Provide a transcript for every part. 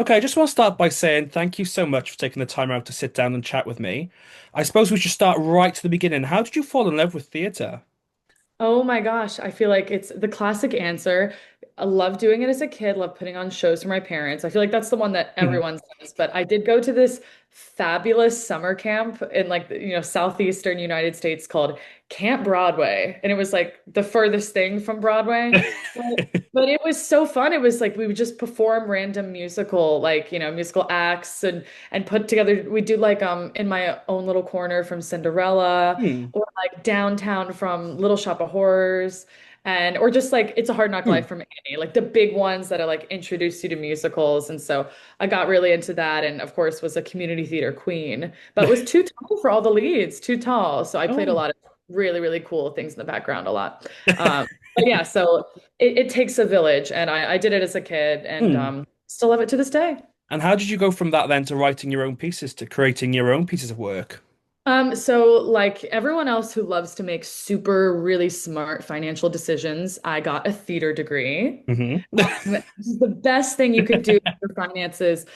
Okay, I just want to start by saying thank you so much for taking the time out to sit down and chat with me. I suppose we should start right to the beginning. How did you fall in love with theatre? Oh my gosh, I feel like it's the classic answer. I love doing it as a kid, love putting on shows for my parents. I feel like that's the one that Mhm. everyone says, but I did go to this fabulous summer camp in southeastern United States called Camp Broadway, and it was like the furthest thing from Broadway. But it was so fun. It was like we would just perform random musical, musical acts and put together. We do like in my own little corner from Cinderella, Hmm. or like downtown from Little Shop of Horrors, and or just like It's a Hard Knock Hmm. Life from Annie, like the big ones that are like introduce you to musicals. And so I got really into that, and of course was a community theater queen, but was too tall for all the leads, too tall. So I played a Oh. lot of really, really cool things in the background a lot. But yeah, so it takes a village, and I did it as a kid, and Hmm. still love it to this day. And how did you go from that then to writing your own pieces to creating your own pieces of work? So like everyone else who loves to make super really smart financial decisions, I got a theater degree. Hmm. This is the best thing you could do for finances.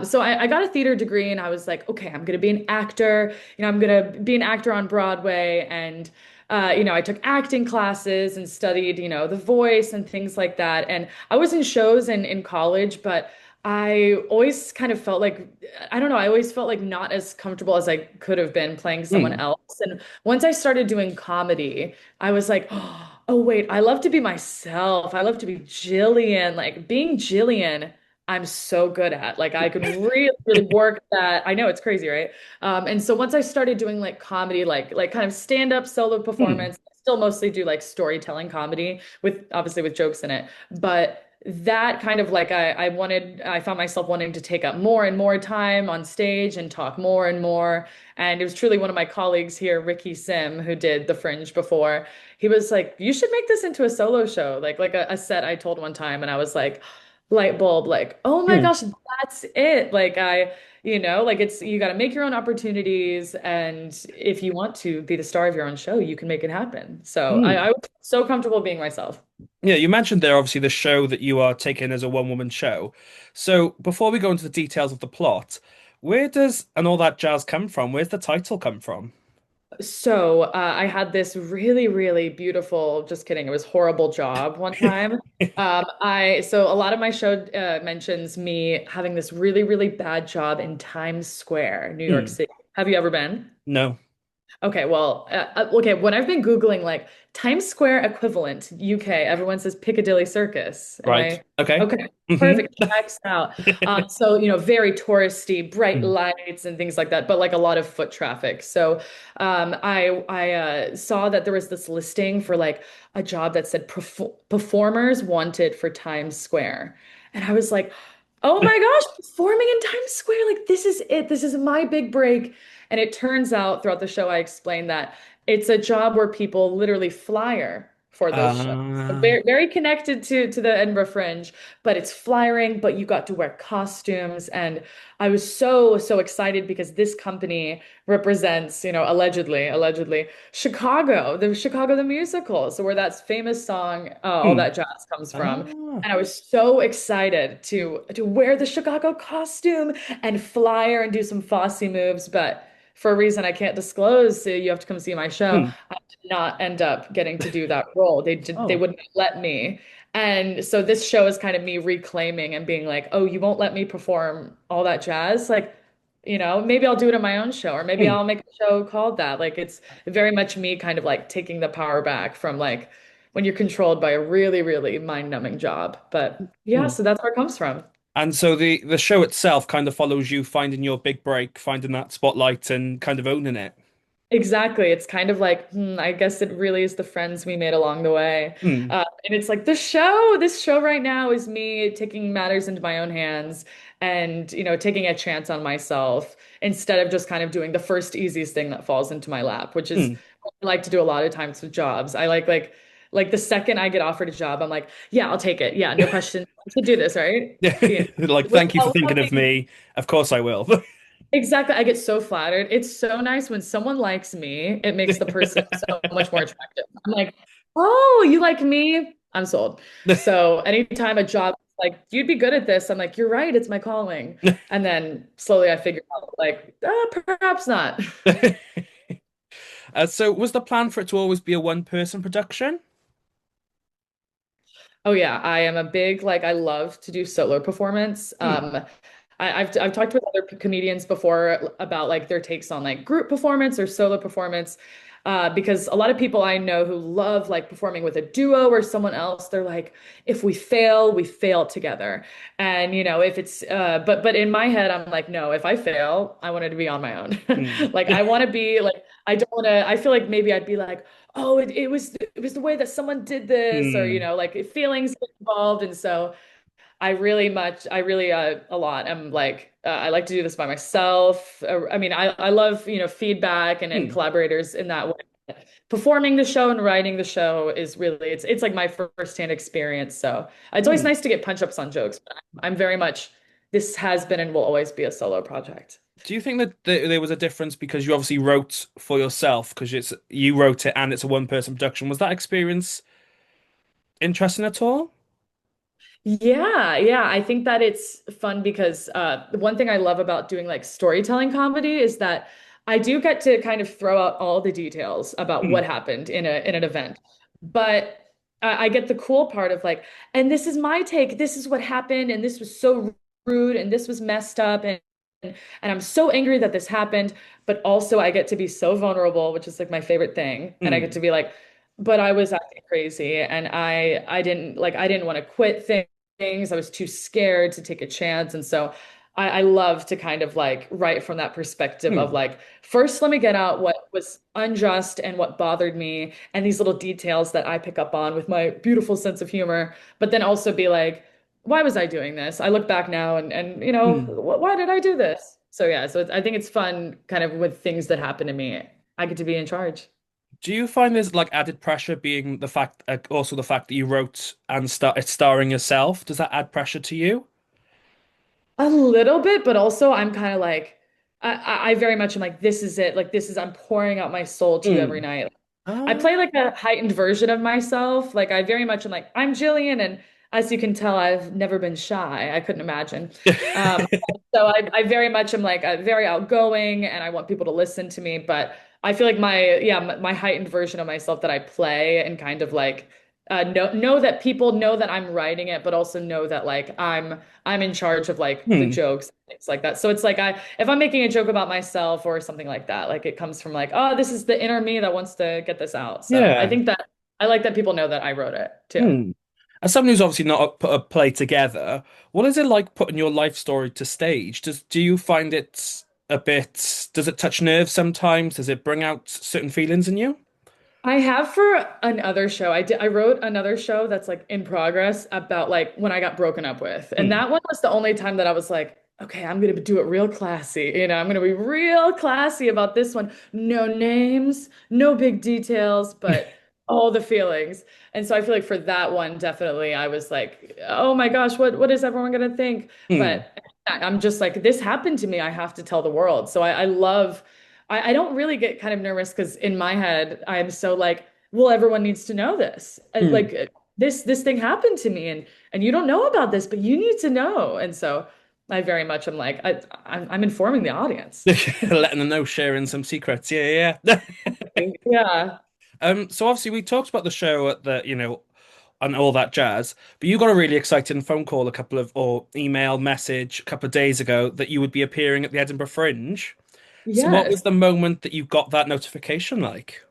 So I got a theater degree, and I was like, okay, I'm gonna be an actor. I'm gonna be an actor on Broadway, and I took acting classes and studied, the voice and things like that. And I was in shows in college, but I always kind of felt like, I don't know, I always felt like not as comfortable as I could have been playing someone Hmm. else. And once I started doing comedy, I was like, oh, wait, I love to be myself. I love to be Gillian. Like being Gillian, I'm so good at. Like I could really, really work that. I know it's crazy, right? And so once I started doing like comedy, like kind of stand-up solo Hmm. performance, I still mostly do like storytelling comedy with obviously with jokes in it. But that kind of like I found myself wanting to take up more and more time on stage and talk more and more. And it was truly one of my colleagues here, Ricky Sim, who did The Fringe before. He was like, "You should make this into a solo show, like a set I told one time." And I was like, light bulb, like, "Oh my Hmm. gosh, that's it!" Like it's you got to make your own opportunities, and if you want to be the star of your own show, you can make it happen. So I Hmm. was so comfortable being myself. Yeah, you mentioned there obviously the show that you are taking as a one-woman show. So before we go into the details of the plot, where does and all that jazz come from? Where's the title come from? So I had this really, really beautiful, just kidding, it was horrible job one time. So a lot of my show mentions me having this really, really bad job in Times Square, New York Hmm. City. Have you ever been? No. Okay, well, okay, when I've been Googling like Times Square equivalent UK, everyone says Piccadilly Circus. Am Right. I Okay. okay? Hmm. Perfect. Checks out. So, very touristy, bright Hmm. lights and things like that, but like a lot of foot traffic. So, I saw that there was this listing for like a job that said performers wanted for Times Square. And I was like, oh my gosh, performing in Times Square, like this is it. This is my big break. And it turns out throughout the show, I explained that it's a job where people literally flyer for those shows. So Uh, very, very connected to the Edinburgh Fringe, but it's flyering, but you got to wear costumes. And I was so, so excited because this company represents, allegedly, Chicago, the musical. So where that famous song, All hmm. That Jazz comes from. Ah. And I was so excited to wear the Chicago costume and flyer and do some Fosse moves, but for a reason I can't disclose, you have to come see my show. Hmm. I did not end up getting to do that role. They Oh. wouldn't let me. And so this show is kind of me reclaiming and being like, "Oh, you won't let me perform all that jazz? Like, maybe I'll do it in my own show, or maybe Hmm. I'll make a show called that." Like it's very much me kind of like taking the power back from like when you're controlled by a really, really mind-numbing job. But yeah, Hmm. so that's where it comes from. And so the show itself kind of follows you finding your big break, finding that spotlight and kind of owning it. Exactly. It's kind of like, I guess it really is the friends we made along the way. Hmm. And it's like this show right now is me taking matters into my own hands and, taking a chance on myself instead of just kind of doing the first easiest thing that falls into my lap, which is Hmm. what I like to do a lot of times with jobs. I like the second I get offered a job, I'm like, yeah, I'll take it. Yeah, no question. I should do this, right? Yeah. Like, thank you for thinking Without of being me. Of course I will. Exactly. I get so flattered. It's so nice when someone likes me. It makes the person so much more attractive. I'm like, oh, you like me? I'm sold. So anytime a job is like, you'd be good at this. I'm like, you're right, it's my calling. And then slowly I figured out, like, perhaps not. So was the plan for it to always be a one-person production? Oh yeah, I am a big like I love to do solo performance. Hmm. I've talked with other comedians before about like their takes on like group performance or solo performance. Because a lot of people I know who love like performing with a duo or someone else, they're like, if we fail together. And you know, if it's but in my head, I'm like, no, if I fail, I wanted to be on my own. Hmm. Like I want to be like, I don't want to, I feel like maybe I'd be like, oh, it was the way that someone did this, or you Hmm. know, like feelings get involved. And so I really a lot. I'm like, I like to do this by myself. I mean, I love, you know, feedback and Hmm. collaborators in that way. Performing the show and writing the show is really, it's like my firsthand experience. So it's always Hmm. nice to get punch ups on jokes, but I'm very much, this has been and will always be a solo project. Do you think that there was a difference because you obviously wrote for yourself because it's you wrote it and it's a one-person production? Was that experience interesting at all? Yeah, yeah. I think that it's fun because the one thing I love about doing like storytelling comedy is that I do get to kind of throw out all the details about Hmm. what happened in an event. But I get the cool part of like, and this is my take, this is what happened, and this was so rude, and this was messed up, and I'm so angry that this happened, but also I get to be so vulnerable, which is like my favorite thing. And I get Hmm. to be like, but I was acting crazy and I didn't want to quit things. I was too scared to take a chance. And so I love to kind of like write from that perspective of Hmm. like, first let me get out what was unjust and what bothered me and these little details that I pick up on with my beautiful sense of humor, but then also be like, why was I doing this? I look back now and you know, Hmm. why did I do this? So yeah, so I think it's fun kind of with things that happen to me. I get to be in charge. Do you find there's like added pressure being the fact, also the fact that you wrote and it's starring yourself? Does that add pressure to you? A little bit, but also I'm kind of like I very much am like this is it. Like this is I'm pouring out my soul to you every Hmm. night. I Ah. play like a heightened version of myself. Like I very much am like I'm Gillian, and as you can tell, I've never been shy. I couldn't imagine. Um, so I very much am like very outgoing, and I want people to listen to me. But I feel like my heightened version of myself that I play and kind of like know that people know that I'm writing it, but also know that like I'm in charge of like the Hmm. jokes, things like that. So it's like if I'm making a joke about myself or something like that, like it comes from like, oh, this is the inner me that wants to get this out. So I Yeah. think that I like that people know that I wrote it too. Hmm. As someone who's obviously not put a play together, what is it like putting your life story to stage? Do you find it a bit, does it touch nerves sometimes? Does it bring out certain feelings in you? I have for another show. I wrote another show that's like in progress about like when I got broken up with. And Hmm. that one was the only time that I was like, okay, I'm gonna do it real classy. You know, I'm gonna be real classy about this one. No names, no big details, but all the feelings. And so I feel like for that one, definitely I was like, oh my gosh, what is everyone gonna think? Hmm. But I'm just like, this happened to me. I have to tell the world. So I love I don't really get kind of nervous because in my head, I'm so like, well, everyone needs to know this. Hmm. Like this thing happened to me and you don't know about this, but you need to know. And so I very much am like, I'm informing the audience. Letting them know, sharing some secrets. Yeah, yeah. Yeah. So obviously we talked about the show at and all that jazz, but you got a really exciting phone call or email message a couple of days ago that you would be appearing at the Edinburgh Fringe. So what Yes. was the moment that you got that notification like?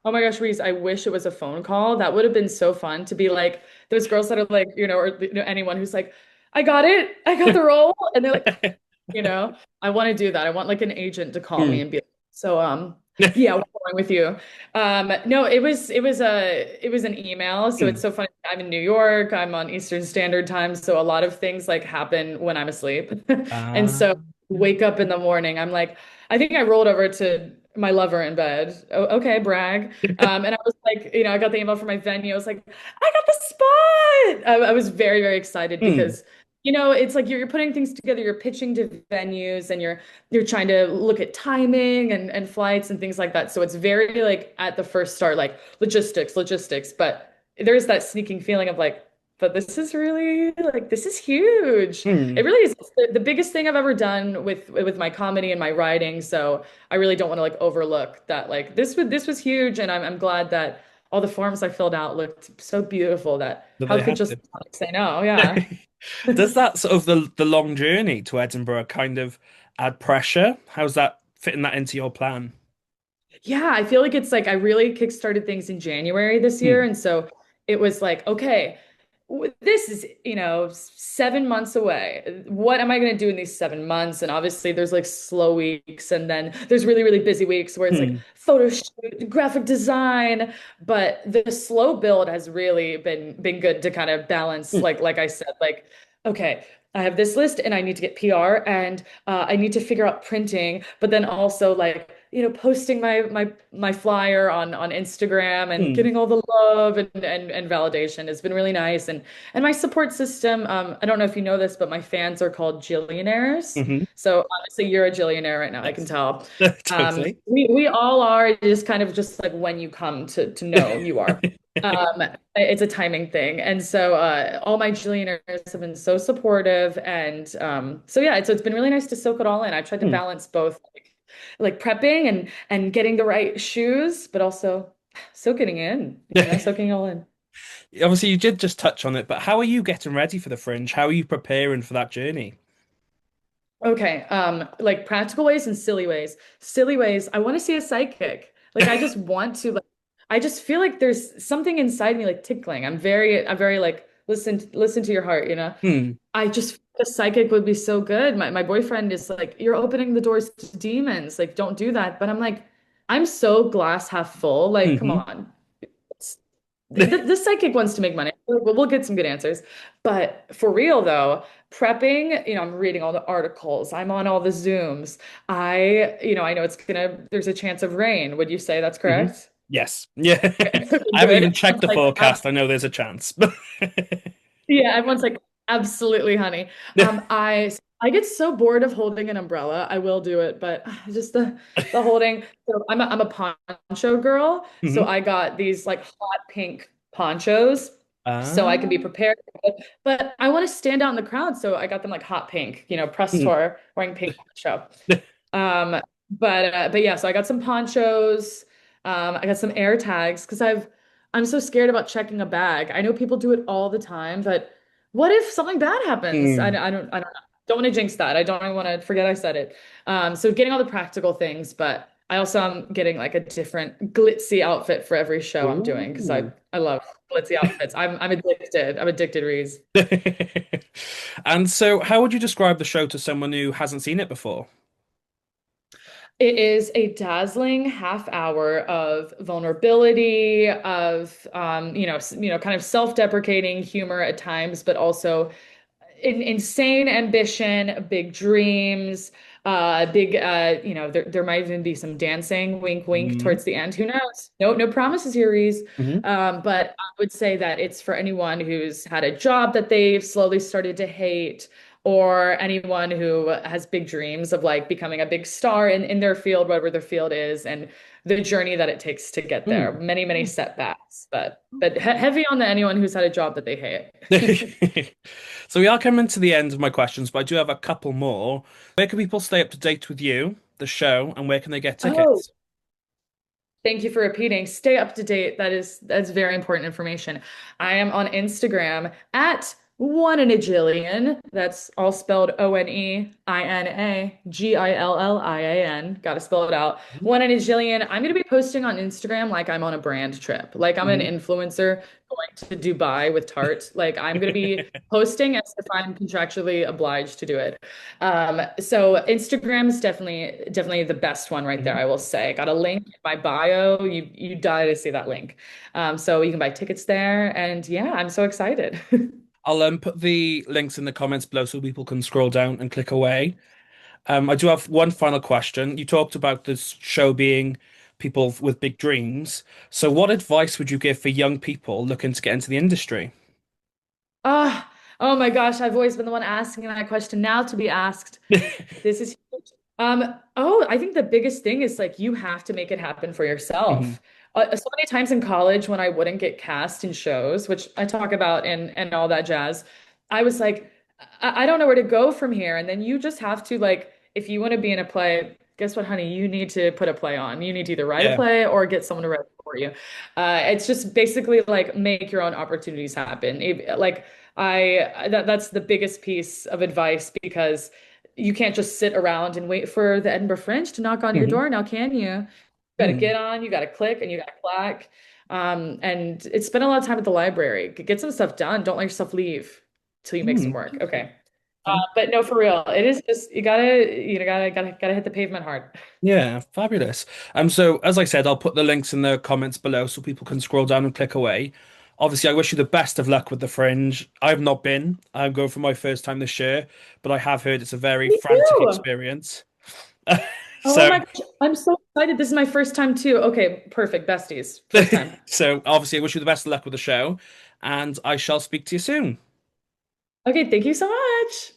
Oh my gosh, Reese, I wish it was a phone call. That would have been so fun to be like those girls that are like, you know, or you know, anyone who's like, I got it, I got the role. And they're like, you know, I want to do that. I want like an agent to call me Hmm. and be like, so yeah, what's wrong with you? No, it was an email. So it's Hmm. so funny. I'm in New York, I'm on Eastern Standard Time, so a lot of things like happen when I'm asleep. And Ah. so wake up in the morning, I'm like, I think I rolled over to my lover in bed. Oh, okay, brag. And I was like, you know, I got the email from my venue. I was like, I got the spot. I was very, very excited Hmm. because you know, it's like you're putting things together, you're pitching to venues and you're trying to look at timing and flights and things like that. So it's very like at the first start, like logistics. But there's that sneaking feeling of like, but this is really like this is huge. Hmm. It really is. It's the biggest thing I've ever done with my comedy and my writing. So I really don't want to like overlook that. Like this was huge, and I'm glad that all the forms I filled out looked so beautiful that That how they could had just to. like, say no? Yeah. Does that sort of the long journey to Edinburgh kind of add pressure? How's that fitting that into your plan? Yeah, I feel like it's like I really kickstarted things in January this year. Hmm. And so it was like, okay, this is, 7 months away. What am I going to do in these 7 months? And obviously, there's like slow weeks, and then there's really, really busy weeks where it's like Hmm. photo shoot, graphic design. But the slow build has really been good to kind of balance, Hmm. like I said, like, okay, I have this list and I need to get PR and I need to figure out printing, but then also like, posting my flyer on Instagram and Hmm. getting all the love and validation has been really nice. And my support system, I don't know if you know this, but my fans are called Gillionaires. Hmm. So honestly, you're a Gillionaire right now, I can Yes. tell. Totally. We all are just kind of just like when you come to know you are. Um, it's a timing thing. And so all my Gillionaires have been so supportive. And so yeah, so it's been really nice to soak it all in. I tried to Hmm. balance both like prepping and getting the right shoes, but also soaking in, soaking it all in. Obviously, you did just touch on it, but how are you getting ready for the Fringe? How are you preparing for that journey? Okay, like practical ways and silly ways. Silly ways, I want to see a psychic. Like I just want to like I just feel like there's something inside me like tickling. I'm very like listen to your heart. Hmm. I just a psychic would be so good. My boyfriend is like, you're opening the doors to demons. Like, don't do that. But I'm like, I'm so glass half full. Like, come Hmm. on. The psychic wants to make money. We'll get some good answers. But for real though, prepping, I'm reading all the articles. I'm on all the Zooms. I know there's a chance of rain. Would you say that's Hmm. correct? Yes. Yeah. I haven't Good. even checked Everyone's the like, forecast. I know there's a chance. yeah, everyone's like, absolutely, honey. I get so bored of holding an umbrella. I will do it, but just the holding. So I'm a poncho girl. So Hmm. I got these like hot pink ponchos so I can be Ah. prepared. But I want to stand out in the crowd, so I got them like hot pink, press Hmm. tour wearing pink poncho. But yeah, so I got some ponchos. I got some air tags because I'm so scared about checking a bag. I know people do it all the time, but what if something bad happens? Hmm. I don't want to jinx that. I don't want to forget I said it. So getting all the practical things, but I also am getting like a different glitzy outfit for every show I'm doing because I Ooh. I love glitzy outfits. I'm addicted. I'm addicted, Reese. And so, how would you describe the show to someone who hasn't seen it before? It is a dazzling half hour of vulnerability, of kind of self-deprecating humor at times, but also insane ambition, big dreams, big there might even be some dancing, wink, wink Hmm. towards the end. Who knows? No promises here, Reese. Hmm. But I would say that it's for anyone who's had a job that they've slowly started to hate, or anyone who has big dreams of like becoming a big star in their field, whatever their field is, and the journey that it takes to get there. Hmm. Many, many setbacks, but heavy on the anyone who's had a job that they hate. So we are coming to the end of my questions, but I do have a couple more. Where can people stay up to date with you, the show, and where can they get Oh, tickets? thank you for repeating. Stay up to date. That's very important information. I am on Instagram at one in a Jillian. That's all spelled OneInagillian. Got to spell it out. One in a Jillian. I'm going to be posting on Instagram like I'm on a brand trip, like I'm an Mhm. influencer going to Dubai with Tarte. Like I'm going to be posting as if I'm contractually obliged to do it. So Instagram is definitely the best one right there, Mhm. I will say. Got a link in my bio. You die to see that link. So you can buy tickets there, and yeah, I'm so excited. I'll put the links in the comments below so people can scroll down and click away. I do have one final question. You talked about this show being people with big dreams. So, what advice would you give for young people looking to get into the industry? Oh my gosh, I've always been the one asking that question now to be asked. This is huge. I think the biggest thing is like you have to make it happen for Mhm. yourself. So many times in college when I wouldn't get cast in shows, which I talk about and all that jazz, I was like, I don't know where to go from here. And then you just have to like, if you want to be in a play, guess what, honey? You need to put a play on. You need to either write a Yeah. play or get someone to write it for you. It's just basically like make your own opportunities happen. Like that's the biggest piece of advice because you can't just sit around and wait for the Edinburgh Fringe to knock on your Hmm. door. Now, can you? Got to Hmm. get on, you got to click, and you got to clack. And it's spend a lot of time at the library. Get some stuff done. Don't let yourself leave till you make some Hmm. work. Okay. Okay. But no, for real, it is just you gotta hit the pavement hard. Yeah, fabulous. So as I said, I'll put the links in the comments below so people can scroll down and click away. Obviously, I wish you the best of luck with the Fringe. I've not been. I'm going for my first time this year, but I have heard it's a very Me frantic too. experience. Oh So, my gosh, I'm so excited. This is my first time too. Okay, perfect. Besties. First time. so obviously, I wish you the best of luck with the show, and I shall speak to you soon. Okay, thank you so much.